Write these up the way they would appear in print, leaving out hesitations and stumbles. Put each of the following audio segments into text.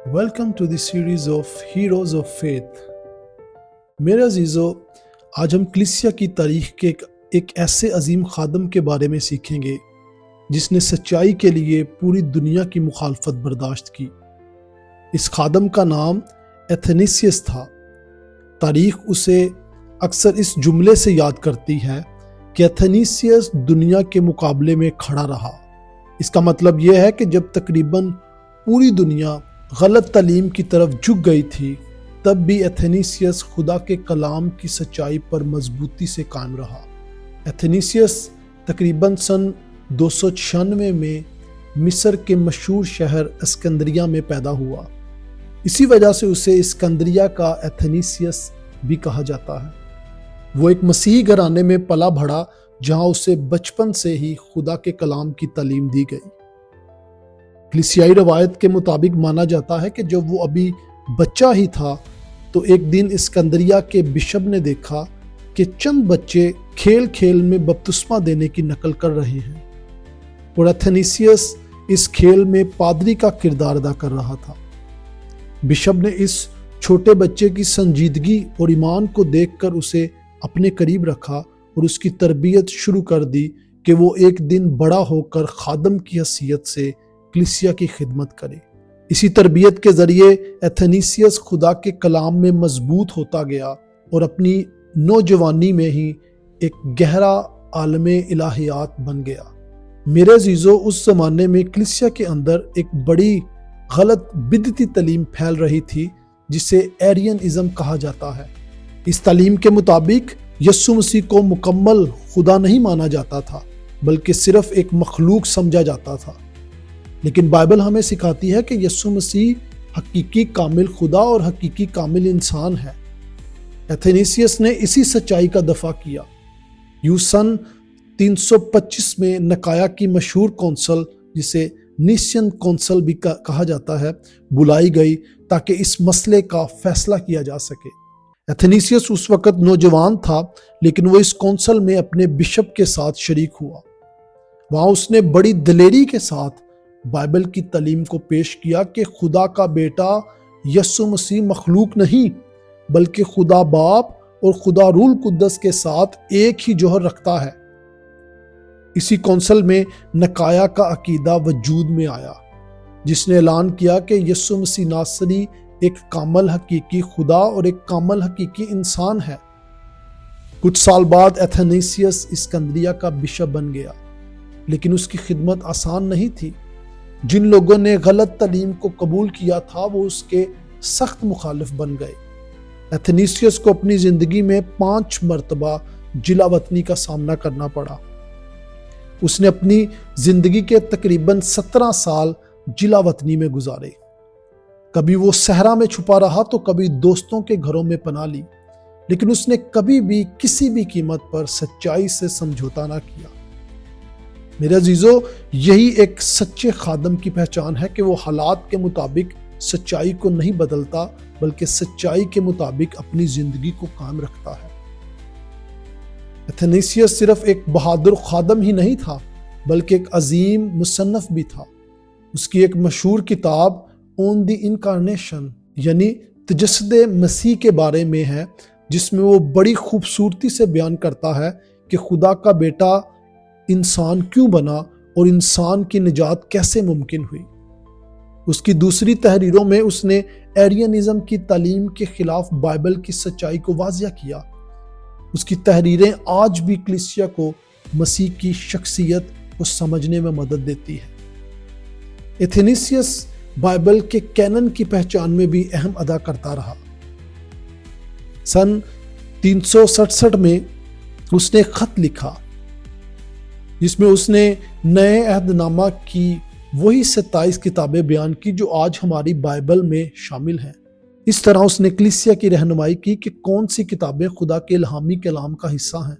Welcome to the series of heroes of faith. میرے عزیزو، آج ہم کلیسیا کی تاریخ کے ایک ایسے عظیم خادم کے بارے میں سیکھیں گے جس نے سچائی کے لیے پوری دنیا کی مخالفت برداشت کی۔ اس خادم کا نام ایتھنیسیس تھا۔ تاریخ اسے اکثر اس جملے سے یاد کرتی ہے کہ ایتھنیسیس دنیا کے مقابلے میں کھڑا رہا۔ اس کا مطلب یہ ہے کہ جب تقریباً پوری دنیا غلط تعلیم کی طرف جھک گئی تھی، تب بھی ایتھنیسیس خدا کے کلام کی سچائی پر مضبوطی سے قائم رہا۔ ایتھنیسیس تقریباً سن 296 میں مصر کے مشہور شہر اسکندریہ میں پیدا ہوا۔ اسی وجہ سے اسے اسکندریہ کا ایتھنیسیس بھی کہا جاتا ہے۔ وہ ایک مسیحی گھرانے میں پلا بڑھا جہاں اسے بچپن سے ہی خدا کے کلام کی تعلیم دی گئی۔ کلیسیائی روایت کے مطابق مانا جاتا ہے کہ جب وہ ابھی بچہ ہی تھا تو ایک دن اسکندریہ کے بشپ نے دیکھا کہ چند بچے کھیل کھیل میں بپتسمہ دینے کی نقل کر رہے ہیں، اور ایتھنیسیس اس کھیل میں پادری کا کردار ادا کر رہا تھا۔ بشپ نے اس چھوٹے بچے کی سنجیدگی اور ایمان کو دیکھ کر اسے اپنے قریب رکھا اور اس کی تربیت شروع کر دی کہ وہ ایک دن بڑا ہو کر خادم کی حیثیت سے کلیسیا کی خدمت کرے۔ اسی تربیت کے ذریعے ایتھنیسیس خدا کے کلام میں مضبوط ہوتا گیا اور اپنی نوجوانی میں ہی ایک گہرا عالم الہیات بن گیا۔ میرے عزیزو، اس زمانے میں کلیسیا کے اندر ایک بڑی غلط بدعتی تعلیم پھیل رہی تھی جسے ایرین ازم کہا جاتا ہے۔ اس تعلیم کے مطابق یسوع مسیح کو مکمل خدا نہیں مانا جاتا تھا، بلکہ صرف ایک مخلوق سمجھا جاتا تھا۔ لیکن بائبل ہمیں سکھاتی ہے کہ یسوع مسیح حقیقی کامل خدا اور حقیقی کامل انسان ہے۔ ایتھنیسیس نے اسی سچائی کا دفاع کیا۔ سن 325 میں نکایا کی مشہور کونسل، جسے نیسین کونسل بھی کہا جاتا ہے، بلائی گئی تاکہ اس مسئلے کا فیصلہ کیا جا سکے۔ ایتھنیسیس اس وقت نوجوان تھا، لیکن وہ اس کونسل میں اپنے بشپ کے ساتھ شریک ہوا۔ وہاں اس نے بڑی دلیری کے ساتھ بائبل کی تعلیم کو پیش کیا کہ خدا کا بیٹا یسوع مسیح مخلوق نہیں، بلکہ خدا باپ اور خدا روح القدس کے ساتھ ایک ہی جوہر رکھتا ہے۔ اسی کونسل میں نکایا کا عقیدہ وجود میں آیا، جس نے اعلان کیا کہ یسوع مسیح ناصری ایک کامل حقیقی خدا اور ایک کامل حقیقی انسان ہے۔ کچھ سال بعد ایتھنیسیس اسکندریہ کا بشپ بن گیا، لیکن اس کی خدمت آسان نہیں تھی۔ جن لوگوں نے غلط تعلیم کو قبول کیا تھا وہ اس کے سخت مخالف بن گئے۔ ایتھنیسیس کو اپنی زندگی میں 5 مرتبہ جلا وطنی کا سامنا کرنا پڑا۔ اس نے اپنی زندگی کے تقریباً 17 سال جلا وطنی میں گزارے۔ کبھی وہ صحرا میں چھپا رہا تو کبھی دوستوں کے گھروں میں پناہ لی، لیکن اس نے کبھی بھی کسی بھی قیمت پر سچائی سے سمجھوتا نہ کیا۔ میرے عزیزو، یہی ایک سچے خادم کی پہچان ہے کہ وہ حالات کے مطابق سچائی کو نہیں بدلتا، بلکہ سچائی کے مطابق اپنی زندگی کو قائم رکھتا ہے۔ ایتھنیسیس صرف ایک بہادر خادم ہی نہیں تھا، بلکہ ایک عظیم مصنف بھی تھا۔ اس کی ایک مشہور کتاب اون دی انکارنیشن یعنی تجسد مسیح کے بارے میں ہے، جس میں وہ بڑی خوبصورتی سے بیان کرتا ہے کہ خدا کا بیٹا انسان کیوں بنا اور انسان کی نجات کیسے ممکن ہوئی۔ اس کی دوسری تحریروں میں اس نے ایرینزم کی تعلیم کے خلاف بائبل کی سچائی کو واضح کیا۔ اس کی تحریریں آج بھی کلیسیا کو مسیح کی شخصیت کو سمجھنے میں مدد دیتی ہے۔ ایتھنیسیس بائبل کے کینن کی پہچان میں بھی اہم ادا کرتا رہا۔ سن 367 میں اس نے خط لکھا جس میں اس نے نئے عہد نامہ کی وہی 27 کتابیں بیان کی جو آج ہماری بائبل میں شامل ہیں۔ اس طرح اس نے کلیسیا کی رہنمائی کی کہ کون سی کتابیں خدا کے الہامی کلام کا حصہ ہیں۔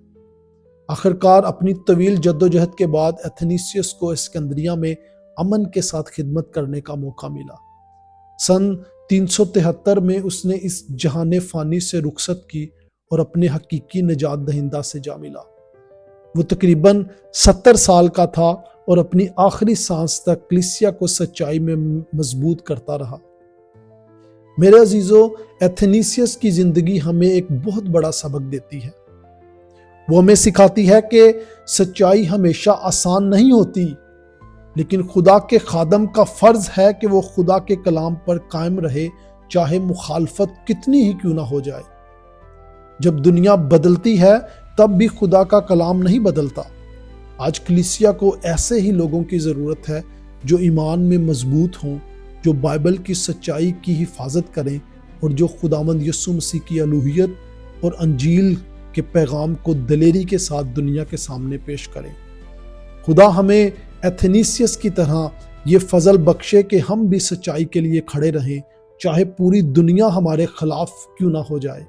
آخرکار اپنی طویل جدوجہد کے بعد ایتھنیسیس کو اسکندریہ میں امن کے ساتھ خدمت کرنے کا موقع ملا۔ سن 373 میں اس نے اس جہان فانی سے رخصت کی اور اپنے حقیقی نجات دہندہ سے جا ملا۔ وہ تقریباً 70 سال کا تھا اور اپنی آخری سانس تک کلیسیا کو سچائی میں مضبوط کرتا رہا۔ میرے عزیزو، ایتھنیسیس کی زندگی ہمیں ایک بہت بڑا سبق دیتی ہے۔ وہ ہمیں سکھاتی ہے کہ سچائی ہمیشہ آسان نہیں ہوتی، لیکن خدا کے خادم کا فرض ہے کہ وہ خدا کے کلام پر قائم رہے، چاہے مخالفت کتنی ہی کیوں نہ ہو جائے۔ جب دنیا بدلتی ہے تب بھی خدا کا کلام نہیں بدلتا۔ آج کلیسیا کو ایسے ہی لوگوں کی ضرورت ہے جو ایمان میں مضبوط ہوں، جو بائبل کی سچائی کی حفاظت کریں اور جو خداوند یسوع مسیح کی الوہیت اور انجیل کے پیغام کو دلیری کے ساتھ دنیا کے سامنے پیش کریں۔ خدا ہمیں ایتھنیسیس کی طرح یہ فضل بخشے کہ ہم بھی سچائی کے لیے کھڑے رہیں، چاہے پوری دنیا ہمارے خلاف کیوں نہ ہو جائے۔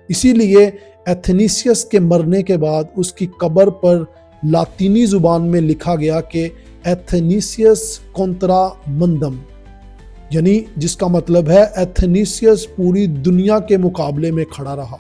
اسی لیے ایتھنیسیس کے مرنے کے بعد اس کی قبر پر لاطینی زبان میں لکھا گیا کہ ایتھنیسیس کنترا مندم، یعنی جس کا مطلب ہے ایتھنیسیس پوری دنیا کے مقابلے میں کھڑا رہا۔